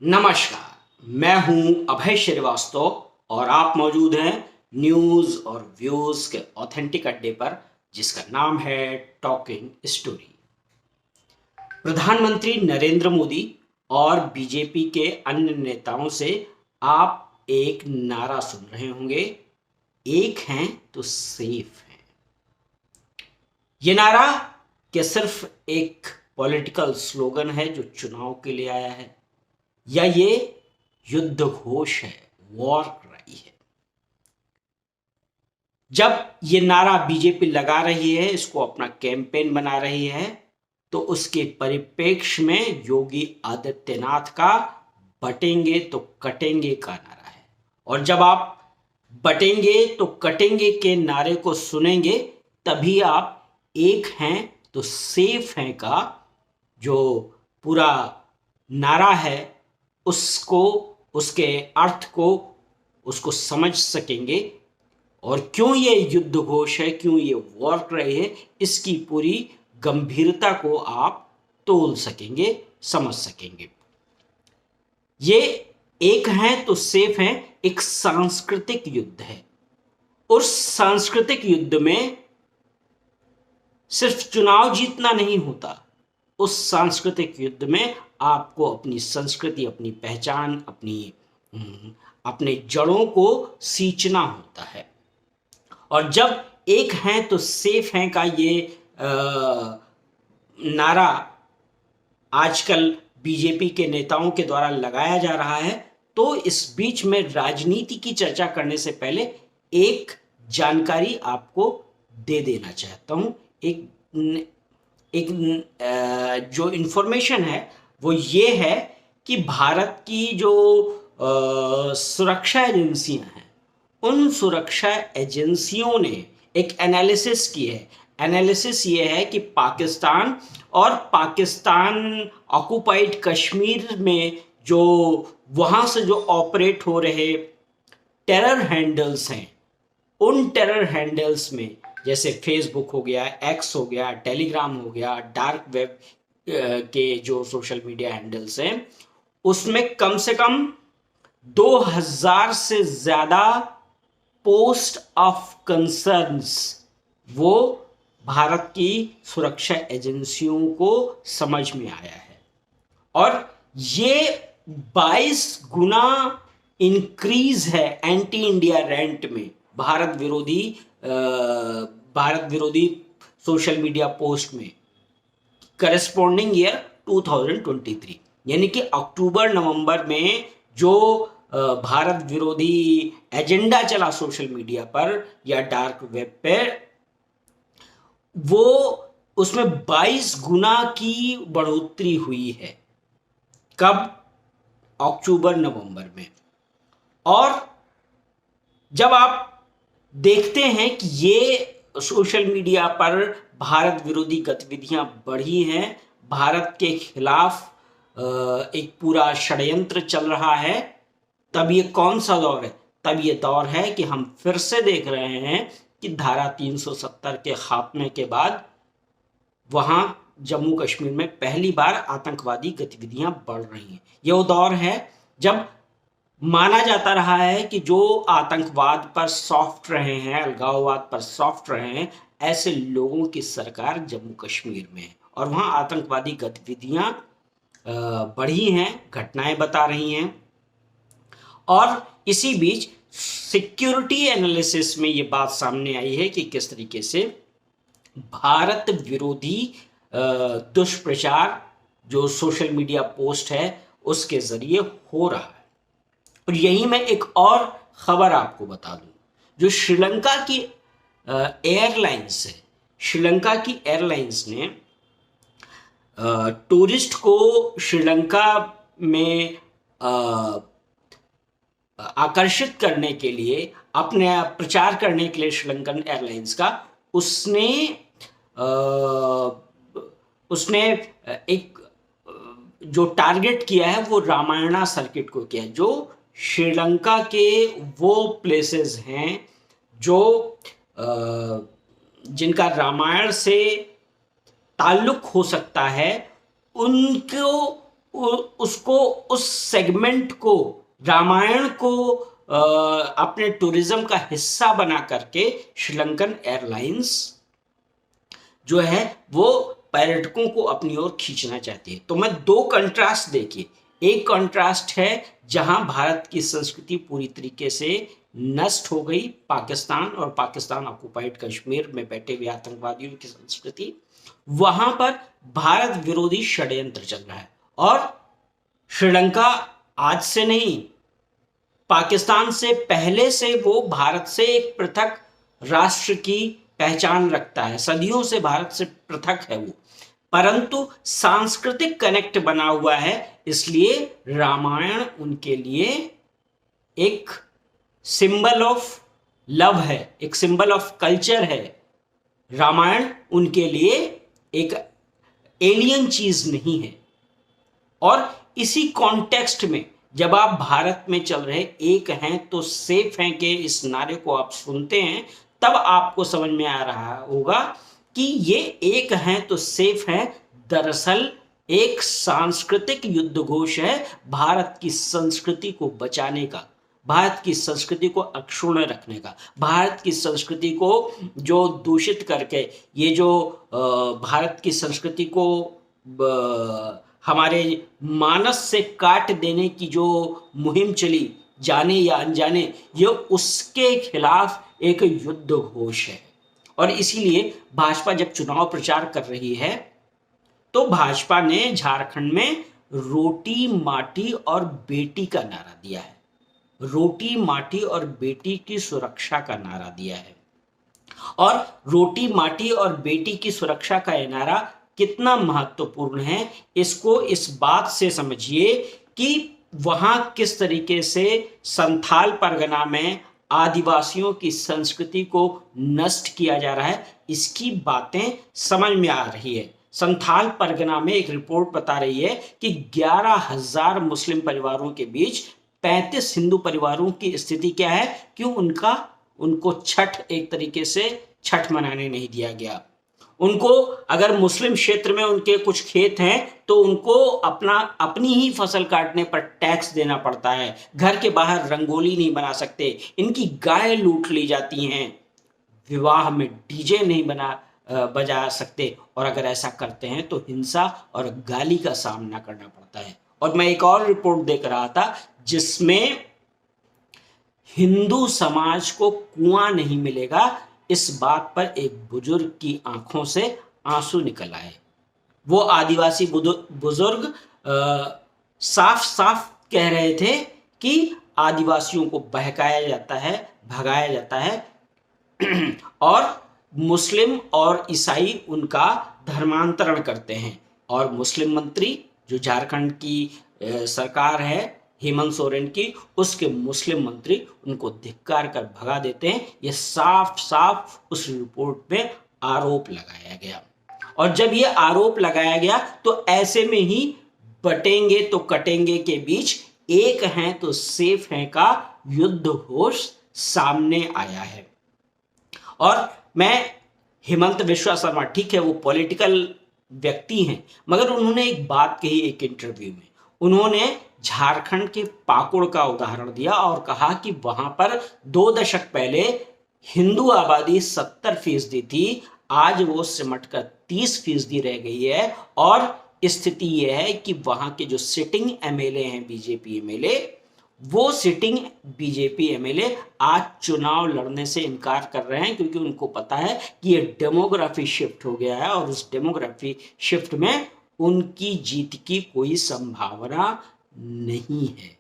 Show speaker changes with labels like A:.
A: नमस्कार, मैं हूं अभय श्रीवास्तव और आप मौजूद हैं न्यूज और व्यूज के ऑथेंटिक अड्डे पर जिसका नाम है टॉकिंग स्टोरी। प्रधानमंत्री नरेंद्र मोदी और बीजेपी के अन्य नेताओं से आप एक नारा सुन रहे होंगे, एक हैं तो सेफ हैं। ये नारा क्या सिर्फ एक पॉलिटिकल स्लोगन है जो चुनाव के लिए आया है, या ये युद्ध घोष है, वॉर क्राई है? जब ये नारा बीजेपी लगा रही है, इसको अपना कैंपेन बना रही है, तो उसके परिप्रेक्ष्य में योगी आदित्यनाथ का बटेंगे तो कटेंगे का नारा है। और जब आप बटेंगे तो कटेंगे के नारे को सुनेंगे, तभी आप एक हैं तो सेफ हैं का जो पूरा नारा है उसको, उसके अर्थ को, उसको समझ सकेंगे। और क्यों ये युद्ध घोष है, क्यों ये वॉर क्राई है, इसकी पूरी गंभीरता को आप तोल सकेंगे, समझ सकेंगे। ये एक हैं तो सेफ हैं एक सांस्कृतिक युद्ध है। उस सांस्कृतिक युद्ध में सिर्फ चुनाव जीतना नहीं होता, उस सांस्कृतिक युद्ध में आपको अपनी संस्कृति, अपनी पहचान, अपने जड़ों को सींचना होता है। और जब एक हैं तो सेफ हैं का ये नारा आजकल बीजेपी के नेताओं के द्वारा लगाया जा रहा है, तो इस बीच में राजनीति की चर्चा करने से पहले एक जानकारी आपको दे देना चाहता हूं। एक जो इंफॉर्मेशन है वो ये है कि भारत की जो सुरक्षा एजेंसियां हैं, उन सुरक्षा एजेंसियों ने एक एनालिसिस की है। एनालिसिस ये है कि पाकिस्तान और पाकिस्तान ऑक्युपाइड कश्मीर में जो वहां से जो ऑपरेट हो रहे टेरर हैंडल्स हैं, उन टेरर हैंडल्स में जैसे फेसबुक हो गया, एक्स हो गया, टेलीग्राम हो गया, डार्क वेब के जो सोशल मीडिया हैंडल्स हैं, उसमें कम से कम 2000 से ज्यादा पोस्ट ऑफ कंसर्न्स वो भारत की सुरक्षा एजेंसियों को समझ में आया है। और ये 22 गुना इंक्रीज है एंटी इंडिया रेंट में, भारत विरोधी सोशल मीडिया पोस्ट में, करस्पॉन्डिंग ईयर 2023, यानी कि अक्टूबर नवंबर में जो भारत विरोधी एजेंडा चला सोशल मीडिया पर या डार्क वेब पे, वो उसमें 22 गुना की बढ़ोतरी हुई है। कब? अक्टूबर नवंबर में। और जब आप देखते हैं कि ये सोशल मीडिया पर भारत विरोधी गतिविधियां बढ़ी हैं, भारत के खिलाफ एक पूरा षड्यंत्र चल रहा है, तब ये कौन सा दौर है? तब ये दौर है कि हम फिर से देख रहे हैं कि धारा 370 के खात्मे के बाद वहां जम्मू कश्मीर में पहली बार आतंकवादी गतिविधियां बढ़ रही हैं। ये वो दौर है जब माना जाता रहा है कि जो आतंकवाद पर सॉफ्ट रहे हैं, अलगाववाद पर सॉफ्ट रहे हैं, ऐसे लोगों की सरकार जम्मू कश्मीर में है और वहां आतंकवादी गतिविधियां बढ़ी हैं, घटनाएं बता रही हैं। और इसी बीच सिक्योरिटी एनालिसिस में ये बात सामने आई है कि किस तरीके से भारत विरोधी दुष्प्रचार जो सोशल मीडिया पोस्ट है उसके जरिए हो रहा है। और यही मैं एक और खबर आपको बता दूं, जो श्रीलंका की एयरलाइंस है, श्रीलंका की एयरलाइंस ने टूरिस्ट को श्रीलंका में आकर्षित करने के लिए, अपने प्रचार करने के लिए श्रीलंकन एयरलाइंस का, उसने एक जो टारगेट किया है वो रामायणा सर्किट को किया है, जो श्रीलंका के वो प्लेसेस हैं जो जिनका रामायण से ताल्लुक हो सकता है, उनको उसको, उस सेगमेंट को, रामायण को अपने टूरिज्म का हिस्सा बना करके श्रीलंकन एयरलाइंस जो है वो पर्यटकों को अपनी ओर खींचना चाहती है। तो मैं दो कंट्रास्ट देखिए, एक कंट्रास्ट है जहां भारत की संस्कृति पूरी तरीके से नष्ट हो गई, पाकिस्तान और पाकिस्तान ऑक्युपाइड कश्मीर में बैठे हुए आतंकवादियों की संस्कृति, वहां पर भारत विरोधी षड्यंत्र चल रहा है। और श्रीलंका आज से नहीं, पाकिस्तान से पहले से वो भारत से एक पृथक राष्ट्र की पहचान रखता है, सदियों से भारत से पृथक है वो, परंतु सांस्कृतिक कनेक्ट बना हुआ है, इसलिए रामायण उनके लिए एक सिंबल ऑफ लव है, एक सिंबल ऑफ कल्चर है। रामायण उनके लिए एक एलियन चीज नहीं है। और इसी कॉन्टेक्स्ट में जब आप भारत में चल रहे एक हैं तो सेफ हैं के इस नारे को आप सुनते हैं, तब आपको समझ में आ रहा होगा कि ये एक हैं तो सेफ हैं दरअसल एक सांस्कृतिक युद्ध घोष है भारत की संस्कृति को बचाने का, भारत की संस्कृति को अक्षुण्ण रखने का, भारत की संस्कृति को जो दूषित करके, ये जो भारत की संस्कृति को हमारे मानस से काट देने की जो मुहिम चली, जाने या अनजाने, ये उसके खिलाफ एक युद्ध घोष है। और इसीलिए भाजपा जब चुनाव प्रचार कर रही है तो भाजपा ने झारखंड में रोटी माटी और बेटी का नारा दिया है, रोटी माटी और बेटी की सुरक्षा का नारा दिया है। और रोटी माटी और बेटी की सुरक्षा का यह नारा कितना महत्वपूर्ण है, इसको इस बात से समझिए कि वहां किस तरीके से संथाल परगना में आदिवासियों की संस्कृति को नष्ट किया जा रहा है, इसकी बातें समझ में आ रही है। संथाल परगना में एक रिपोर्ट बता रही है कि 11,000 मुस्लिम परिवारों के बीच 35 हिंदू परिवारों की स्थिति क्या है, क्यों उनको छठ एक तरीके से छठ मनाने नहीं दिया गया। उनको अगर मुस्लिम क्षेत्र में उनके कुछ खेत हैं तो उनको अपनी ही फसल काटने पर टैक्स देना पड़ता है, घर के बाहर रंगोली नहीं बना सकते, इनकी गाय लूट ली जाती हैं, विवाह में डीजे नहीं बजा सकते, और अगर ऐसा करते हैं तो हिंसा और गाली का सामना करना पड़ता है। और मैं एक और रिपोर्ट देख रहा था जिसमें हिंदू समाज को कुआं नहीं मिलेगा, इस बात पर एक बुजुर्ग की आंखों से आंसू निकल आए। वो आदिवासी बुजुर्ग साफ साफ कह रहे थे कि आदिवासियों को बहकाया जाता है, भगाया जाता है और मुस्लिम और ईसाई उनका धर्मांतरण करते हैं। और मुस्लिम मंत्री जो झारखंड की सरकार है हेमंत सोरेन की, उसके मुस्लिम मंत्री उनको धिक्कार कर भगा देते हैं। यह साफ साफ उस रिपोर्ट में आरोप लगाया गया। और जब यह आरोप लगाया गया तो ऐसे में ही बटेंगे तो कटेंगे के बीच एक हैं तो सेफ हैं का युद्ध घोष सामने आया है। और मैं हेमंत बिश्वा शर्मा, ठीक है वो पॉलिटिकल व्यक्ति हैं, मगर उन्होंने एक बात कही एक इंटरव्यू में, उन्होंने झारखंड के पाकुड़ का उदाहरण दिया और कहा कि वहां पर 2 दशक पहले हिंदू आबादी 70% थी, आज वो सिमट कर 30% रह गई है। और स्थिति यह है कि वहां के जो सिटिंग एमएलए हैं, बीजेपी एमएलए, वो सिटिंग बीजेपी एमएलए आज चुनाव लड़ने से इनकार कर रहे हैं, क्योंकि उनको पता है कि ये डेमोग्राफी शिफ्ट हो गया है और उस डेमोग्राफी शिफ्ट में उनकी जीत की कोई संभावना नहीं है।